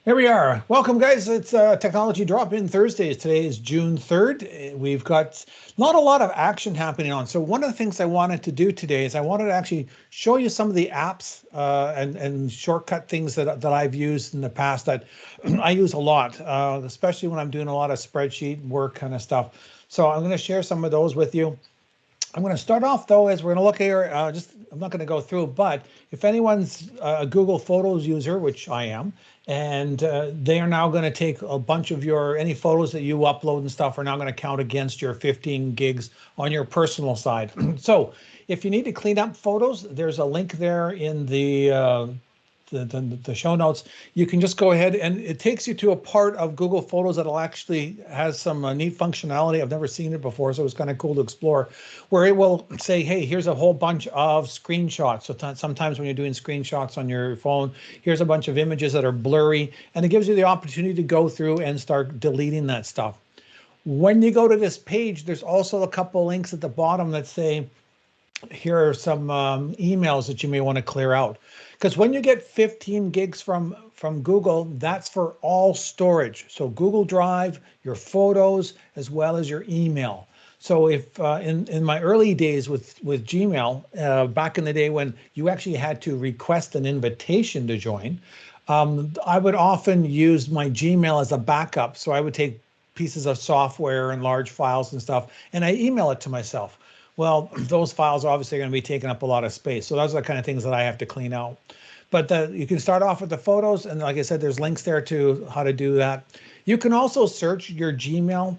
Here we are. Welcome, guys. It's Technology Drop-In Thursdays. Today is June 3rd. We've got not a lot of action happening on. So one of the things I wanted to do today is I wanted to actually show you some of the apps and shortcut things that I've used in the past that I use a lot, especially when I'm doing a lot of spreadsheet work kind of stuff. So I'm going to share some of those with you. I'm going to start off though, as we're going to look here, I'm not going to go through, but if anyone's a Google Photos user, which I am, and they are now going to take a bunch of any photos that you upload and stuff are now going to count against your 15 gigs on your personal side. So if you need to clean up photos, there's a link there in the show notes. You can just go ahead and it takes you to a part of Google Photos that'll actually has some neat functionality. I've never seen it before, so it's kind of cool to explore, where it will say, hey, here's a whole bunch of screenshots. So sometimes when you're doing screenshots on your phone, here's a bunch of images that are blurry, and it gives you the opportunity to go through and start deleting that stuff. When you go to this page, there's also a couple links at the bottom that say, here are some emails that you may want to clear out. Because when you get 15 gigs from Google, that's for all storage. So Google Drive, your photos, as well as your email. So if in my early days with Gmail, back in the day when you actually had to request an invitation to join, I would often use my Gmail as a backup. So I would take pieces of software and large files and stuff, and I email it to myself. Well, those files are obviously going to be taking up a lot of space. So those are the kind of things that I have to clean out. But you can start off with the photos. And like I said, there's links there to how to do that. You can also search your Gmail.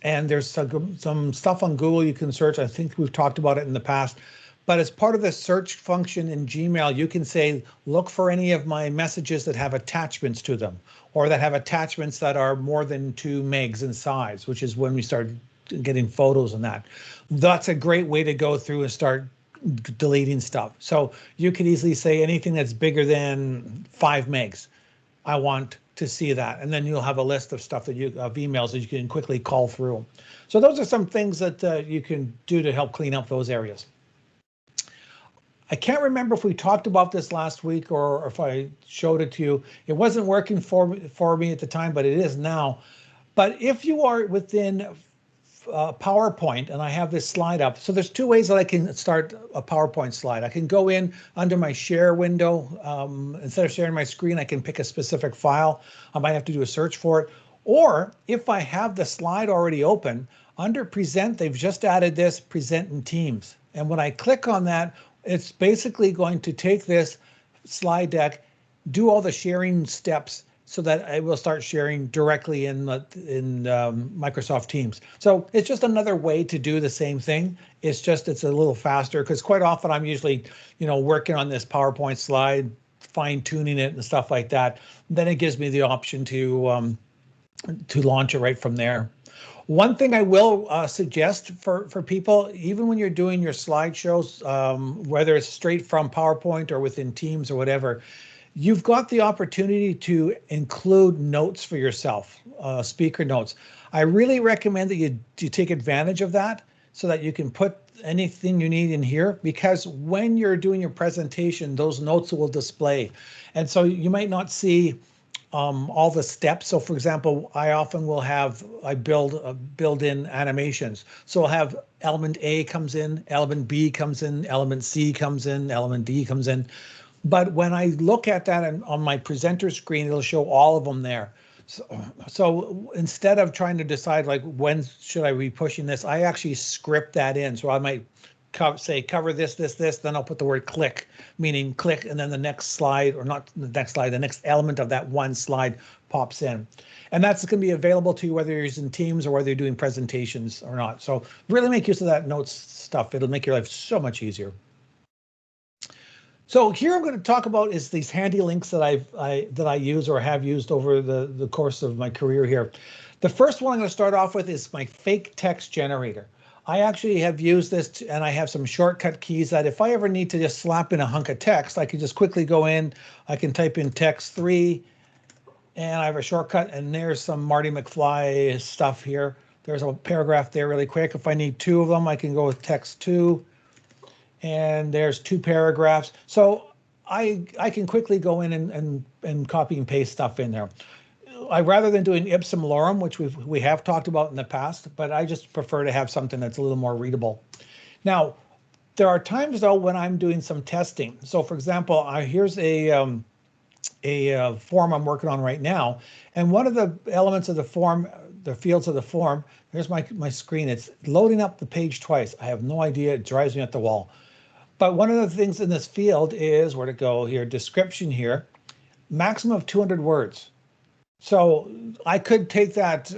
And there's some stuff on Google you can search. I think we've talked about it in the past. But as part of the search function in Gmail, you can say, look for any of my messages that have attachments to them, or that have attachments that are more than 2 megs in size, which is when we start getting photos and that. That's a great way to go through and start deleting stuff. So you could easily say anything that's bigger than 5 megs, I want to see that. And then you'll have a list of stuff of emails that you can quickly call through. So those are some things that you can do to help clean up those areas. I can't remember if we talked about this last week or if I showed it to you. It wasn't working for me at the time, but it is now. But if you are within PowerPoint, and I have this slide up. So there's 2 ways that I can start a PowerPoint slide. I can go in under my share window. Instead of sharing my screen, I can pick a specific file. I might have to do a search for it. Or if I have the slide already open, under Present, they've just added this Present in Teams. And when I click on that, it's basically going to take this slide deck, do all the sharing steps, so that I will start sharing directly in Microsoft Teams. So it's just another way to do the same thing. It's a little faster, because quite often I'm usually, working on this PowerPoint slide, fine tuning it and stuff like that. Then it gives me the option to launch it right from there. One thing I will suggest for people, even when you're doing your slideshows, whether it's straight from PowerPoint or within Teams or whatever, you've got the opportunity to include notes for yourself, speaker notes. I really recommend that you take advantage of that so that you can put anything you need in here, because when you're doing your presentation, those notes will display. And so you might not see all the steps. So for example, I often will build in animations. So I'll have element A comes in, element B comes in, element C comes in, element D comes in. But when I look at that on my presenter screen, it'll show all of them there. So instead of trying to decide like when should I be pushing this, I actually script that in. So I might say cover this, then I'll put the word click, meaning click, and then the next slide, or not the next slide, the next element of that one slide pops in. And that's going to be available to you whether you're using Teams or whether you're doing presentations or not. So really make use of that notes stuff. It'll make your life so much easier. So here I'm going to talk about is these handy links that I use or have used over the course of my career here. The first one I'm going to start off with is my fake text generator. I actually have used this, and I have some shortcut keys that if I ever need to just slap in a hunk of text, I can just quickly go in, I can type in text 3, and I have a shortcut, and there's some Marty McFly stuff here. There's a paragraph there really quick. If I need 2 of them, I can go with text 2. And there's 2 paragraphs. So I can quickly go in and copy and paste stuff in there. I rather than doing ipsum lorem, which we have talked about in the past, but I just prefer to have something that's a little more readable. Now, there are times though when I'm doing some testing. So for example, here's a form I'm working on right now, and one of the elements of the form, the fields of the form, here's my screen. It's loading up the page twice. I have no idea. It drives me at the wall. But one of the things in this field is where to go here, description here, maximum of 200 words. So I could take that,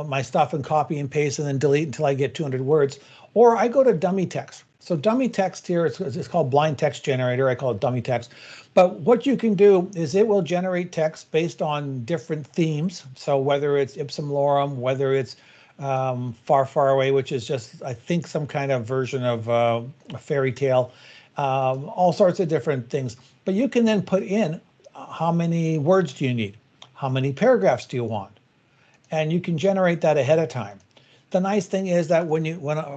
my stuff and copy and paste and then delete until I get 200 words, or I go to dummy text. So dummy text here, it's called blind text generator. I call it dummy text. But what you can do is it will generate text based on different themes. So whether it's ipsum lorem, whether it's far, far away, which is just, I think, some kind of version of a fairy tale, all sorts of different things. But you can then put in how many words do you need? How many paragraphs do you want? And you can generate that ahead of time. The nice thing is that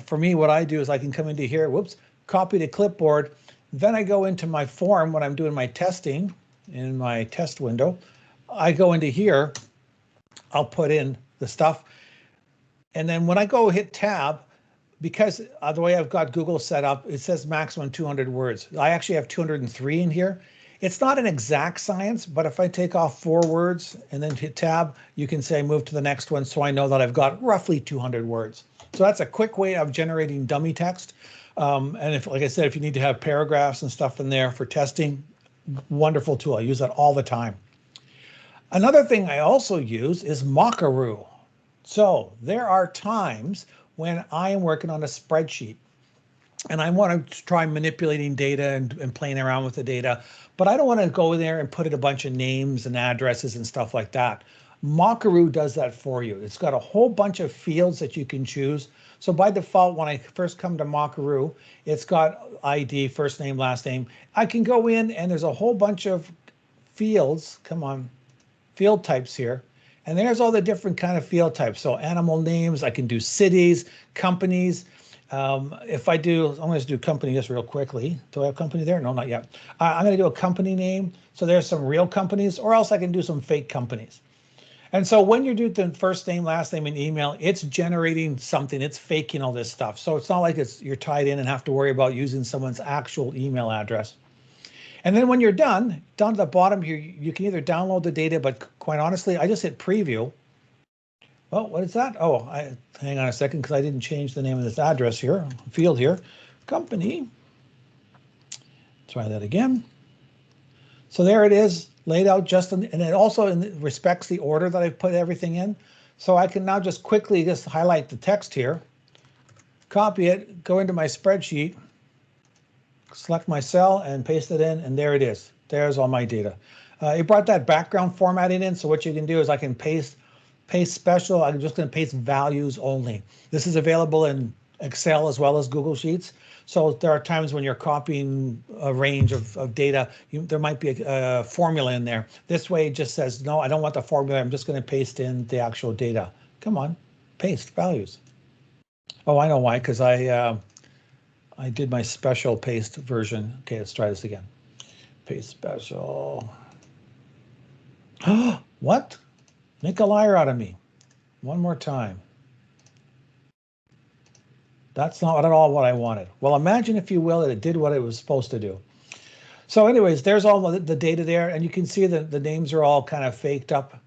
for me, what I do is I can come into here, copy to clipboard. Then I go into my form when I'm doing my testing in my test window. I go into here, I'll put in the stuff. And then when I go hit tab, because the way I've got Google set up, it says maximum 200 words. I actually have 203 in here. It's not an exact science, but if I take off 4 words and then hit tab, you can say move to the next one, so I know that I've got roughly 200 words. So that's a quick way of generating dummy text. And if, like I said, if you need to have paragraphs and stuff in there for testing, wonderful tool. I use that all the time. Another thing I also use is Mockaroo. So there are times when I am working on a spreadsheet and I want to try manipulating data and playing around with the data, but I don't want to go there and put in a bunch of names and addresses and stuff like that. Mockaroo does that for you. It's got a whole bunch of fields that you can choose. So by default, when I first come to Mockaroo, it's got ID, first name, last name. I can go in and there's a whole bunch of fields, field types here. And there's all the different kind of field types. So animal names, I can do cities, companies. If I do, I'm going to do company just real quickly. Do I have company there? No, not yet. I'm going to do a company name. So there's some real companies, or else I can do some fake companies. And so when you do the first name, last name, and email, it's generating something. It's faking all this stuff. So it's not like you're tied in and have to worry about using someone's actual email address. And then when you're done at the bottom here, you can either download the data, but quite honestly, I just hit preview. Oh, what is that? Oh, hang on a second, because I didn't change the name of this address here, field here, company. Try that again. So there it is, laid out and it also respects the order that I've put everything in. So I can now just quickly highlight the text here, copy it, go into my spreadsheet, select my cell and paste it in, and there it is. There's all my data. It brought that background formatting in, so what you can do is I can paste special. I'm just going to paste values only. This is available in Excel as well as Google Sheets. So there are times when you're copying a range of data, there might be a formula in there. This way it just says, no, I don't want the formula. I'm just going to paste in the actual data. Come on, paste values. Oh, I know why, because I did my special paste version. Okay, let's try this again. Paste special. What? Make a liar out of me. One more time. That's not at all what I wanted. Well, imagine, if you will, that it did what it was supposed to do. So anyways, there's all the data there, and you can see that the names are all kind of faked up.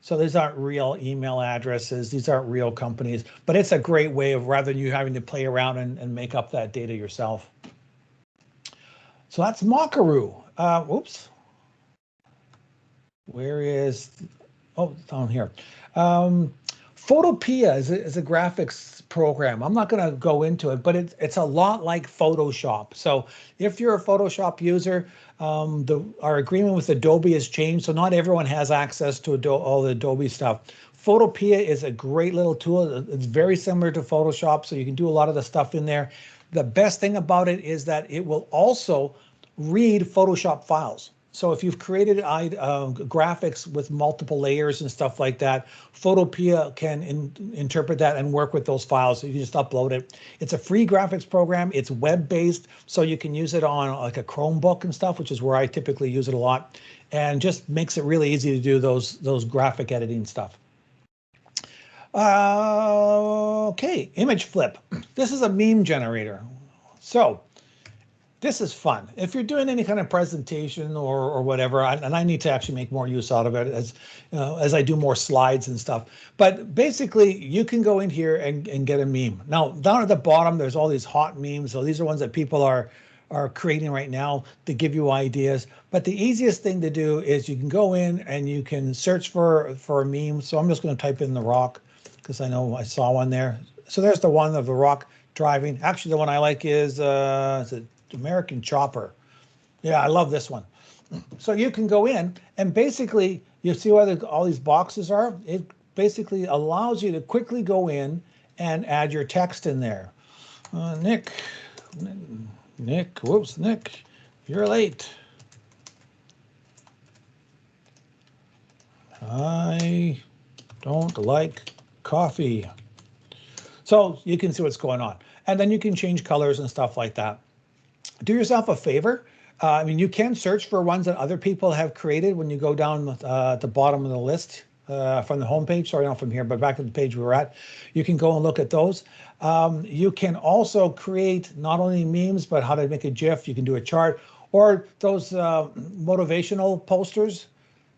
So these aren't real email addresses. These aren't real companies, but it's a great way of, rather than you having to play around and make up that data yourself. So that's Mockaroo. Whoops. Where is, oh, down here. Photopea is a graphics program. I'm not going to go into it, but it's a lot like Photoshop. So if you're a Photoshop user, our agreement with Adobe has changed, so not everyone has access to all the Adobe stuff. Photopea is a great little tool. It's very similar to Photoshop, so you can do a lot of the stuff in there. The best thing about it is that it will also read Photoshop files. So if you've created graphics with multiple layers and stuff like that, Photopea can interpret that and work with those files. So you can just upload it. It's a free graphics program. It's web-based, so you can use it on like a Chromebook and stuff, which is where I typically use it a lot, and just makes it really easy to do those graphic editing stuff. Okay, image flip. This is a meme generator. So this is fun. If you're doing any kind of presentation or whatever, and I need to actually make more use out of it as I do more slides and stuff. But basically, you can go in here and get a meme. Now, down at the bottom, there's all these hot memes. So these are ones that people are creating right now to give you ideas. But the easiest thing to do is you can go in and you can search for a meme. So I'm just going to type in The Rock because I know I saw one there. So there's the one of The Rock driving. Actually, the one I like is it American Chopper. Yeah, I love this one. So you can go in and basically you see where all these boxes are. It basically allows you to quickly go in and add your text in there. Nick, whoops, Nick, you're late. I don't like coffee. So you can see what's going on. And then you can change colors and stuff like that. Do yourself a favor. I mean, you can search for ones that other people have created when you go down at the bottom of the list from the homepage. Sorry, not from here, but back to the page we were at. You can go and look at those. You can also create not only memes, but how to make a GIF. You can do a chart or those motivational posters.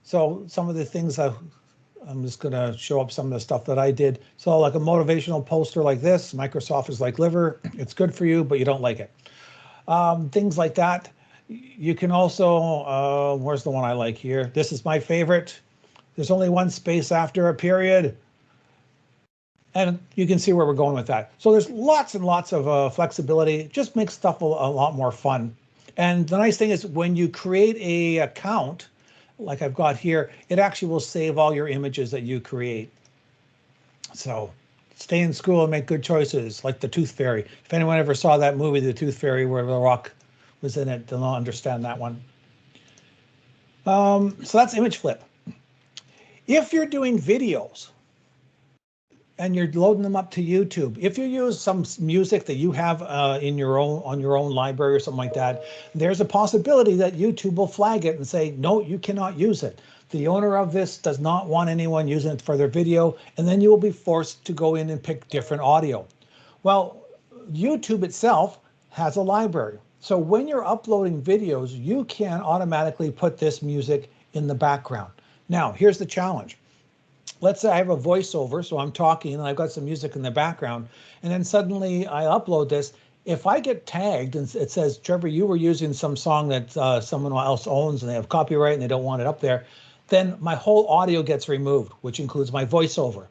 So some of the things I'm just going to show up some of the stuff that I did. So like a motivational poster like this, Microsoft is like liver. It's good for you, but you don't like it. Things like that. You can also, where's the one I like here? This is my favorite. There's only one space after a period. And you can see where we're going with that. So there's lots and lots of flexibility. Just makes stuff a lot more fun. And the nice thing is when you create a account, like I've got here, it actually will save all your images that you create. So stay in school and make good choices, like the Tooth Fairy. If anyone ever saw that movie, The Tooth Fairy, where The Rock was in it, they'll not understand that one. So that's image flip. If you're doing videos and you're loading them up to YouTube, if you use some music that you have on your own library or something like that, there's a possibility that YouTube will flag it and say, no, you cannot use it. The owner of this does not want anyone using it for their video, and then you will be forced to go in and pick different audio. Well, YouTube itself has a library. So when you're uploading videos, you can automatically put this music in the background. Now, here's the challenge. Let's say I have a voiceover, so I'm talking and I've got some music in the background, and then suddenly I upload this. If I get tagged and it says, Trevor, you were using some song that someone else owns and they have copyright and they don't want it up there, then my whole audio gets removed, which includes my voiceover.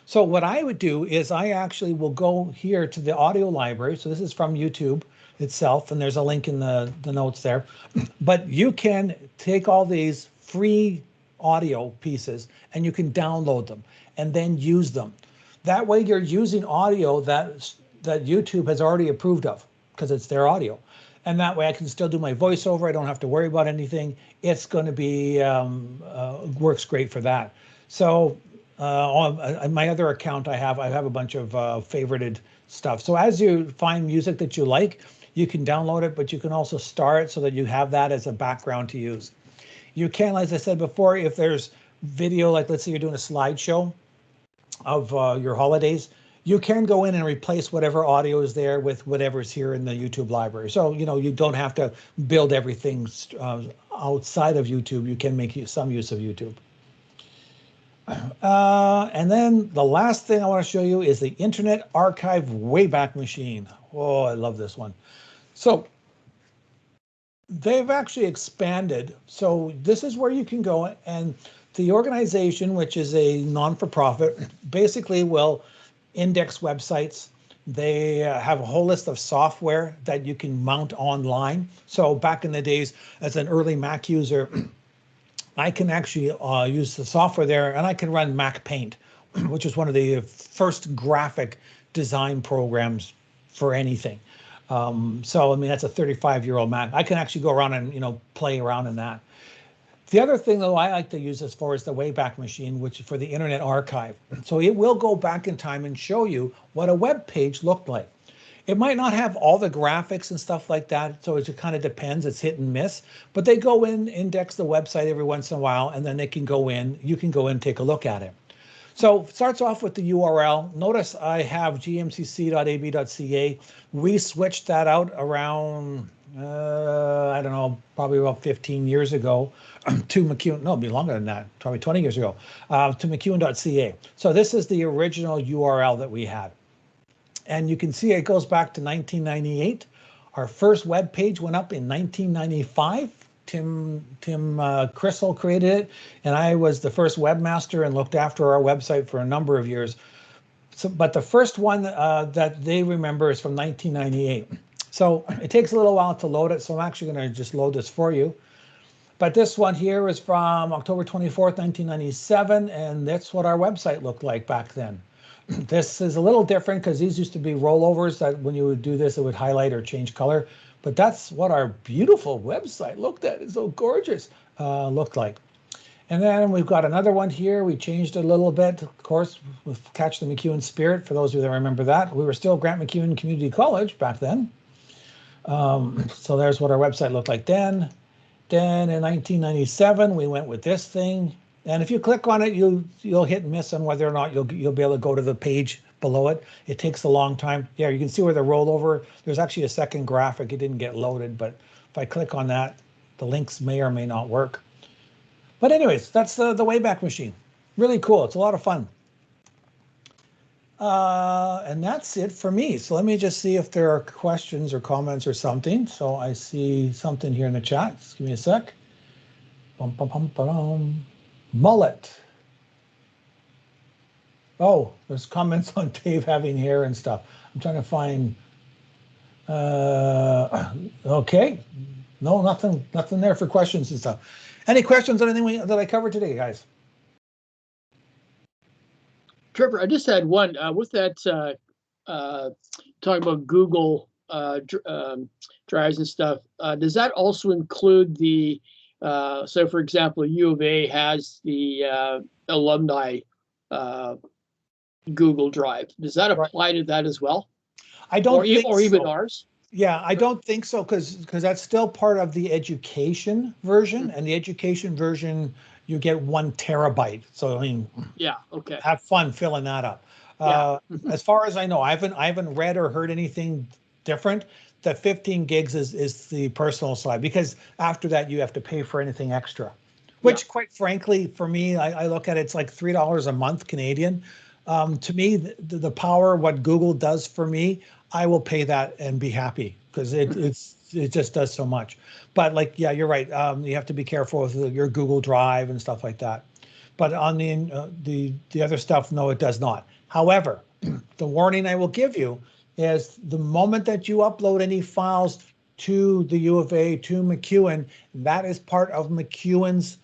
So what I would do is I actually will go here to the audio library. So this is from YouTube itself, and there's a link in the notes there. But you can take all these free audio pieces and you can download them and then use them. That way you're using audio that YouTube has already approved of because it's their audio. And that way I can still do my voiceover. I don't have to worry about anything. It's going to be, works great for that. So on my other account, I have a bunch of favorited stuff. So as you find music that you like, you can download it, but you can also star it so that you have that as a background to use. You can, as I said before, if there's video, like let's say you're doing a slideshow of your holidays, you can go in and replace whatever audio is there with whatever's here in the YouTube library. So, you don't have to build everything outside of YouTube. You can make some use of YouTube. And then the last thing I want to show you is the Internet Archive Wayback Machine. Oh, I love this one. So they've actually expanded. So this is where you can go, and the organization, which is a non-for-profit, basically will index websites. They have a whole list of software that you can mount online. So back in the days, as an early Mac user, I can actually use the software there, and I can run Mac Paint, which is one of the first graphic design programs for anything. So I mean, that's a 35-year-old Mac. I can actually go around and play around in that. The other thing, though, I like to use as far as the Wayback Machine, which is for the Internet Archive. So it will go back in time and show you what a web page looked like. It might not have all the graphics and stuff like that, so it kind of depends. It's hit and miss. But they go in, index the website every once in a while, and then they can go in. You can go in and take a look at it. So it starts off with the URL. Notice I have gmcc.ab.ca. We switched that out around, I don't know, probably about 15 years ago to McEwen. No, it'd be longer than that, probably 20 years ago, to mcewen.ca. So this is the original URL that we had. And you can see it goes back to 1998. Our first web page went up in 1995. Tim Crystal created it, and I was the first webmaster and looked after our website for a number of years. So, but the first one that they remember is from 1998. So it takes a little while to load it, so I'm actually going to just load this for you. But this one here is from October 24th, 1997, and that's what our website looked like back then. This is a little different because these used to be rollovers that when you would do this, it would highlight or change color. But that's what our beautiful website looked at. It's so gorgeous, looked like. And then we've got another one here. We changed it a little bit, of course, with Catch the McEwen Spirit. For those of you that remember that, we were still Grant McEwen Community College back then. So there's what our website looked like then. Then in 1997, we went with this thing. And if you click on it, you'll hit and miss on whether or not you'll be able to go to the page below it. It takes a long time. Yeah, you can see where the rollover, there's actually a second graphic. It didn't get loaded, but if I click on that, the links may or may not work. But anyways, that's the Wayback Machine. Really cool. It's a lot of fun. And that's it for me. So let me just see if there are questions or comments or something. So I see something here in the chat. Just give me a sec. Mullet. Oh, there's comments on Dave having hair and stuff. I'm trying to find. Okay. No, nothing there for questions and stuff. Any questions on anything that I covered today, guys? Trevor, I just had one with that talking about Google drives and stuff. Does that also include the so, for example, U of A has the alumni Google Drive. Does that apply to that as well? I don't think or even so. ours? Yeah, I don't think so because that's still part of the education version, and the education version you get 1 terabyte. So I mean, yeah, okay. Have fun filling that up. Yeah. As far as I know, I haven't read or heard anything different. The 15 gigs is the personal side, because after that you have to pay for anything extra, which quite frankly, for me, I look at it's like $3 a month Canadian. To me, the power, what Google does for me, I will pay that and be happy because it just does so much. But like, yeah, you're right. You have to be careful with your Google Drive and stuff like that. But on the other stuff, no, it does not. However, the warning I will give you is the moment that you upload any files to the U of A, to McEwen, that is part of McEwen's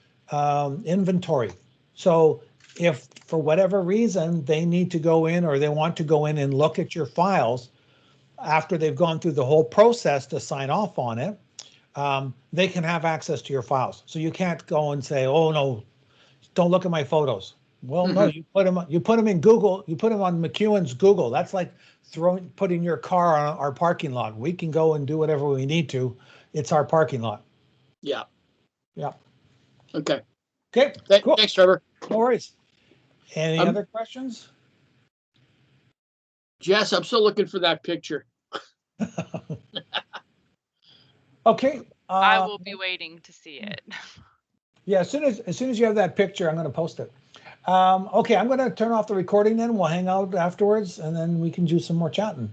inventory. So if for whatever reason they need to go in or they want to go in and look at your files after they've gone through the whole process to sign off on it, they can have access to your files. So you can't go and say, oh no, don't look at my photos. Well, no, you put them in Google, you put them on McEwen's Google. That's like putting your car on our parking lot. We can go and do whatever we need to. It's our parking lot. Yeah. Yeah. Okay. Okay. Cool. Thanks, Trevor. No worries. Any other questions? Jess, I'm still looking for that picture. Okay. I will be waiting to see it. Yeah, as soon as you have that picture, I'm going to post it. Okay, I'm going to turn off the recording then. We'll hang out afterwards, and then we can do some more chatting.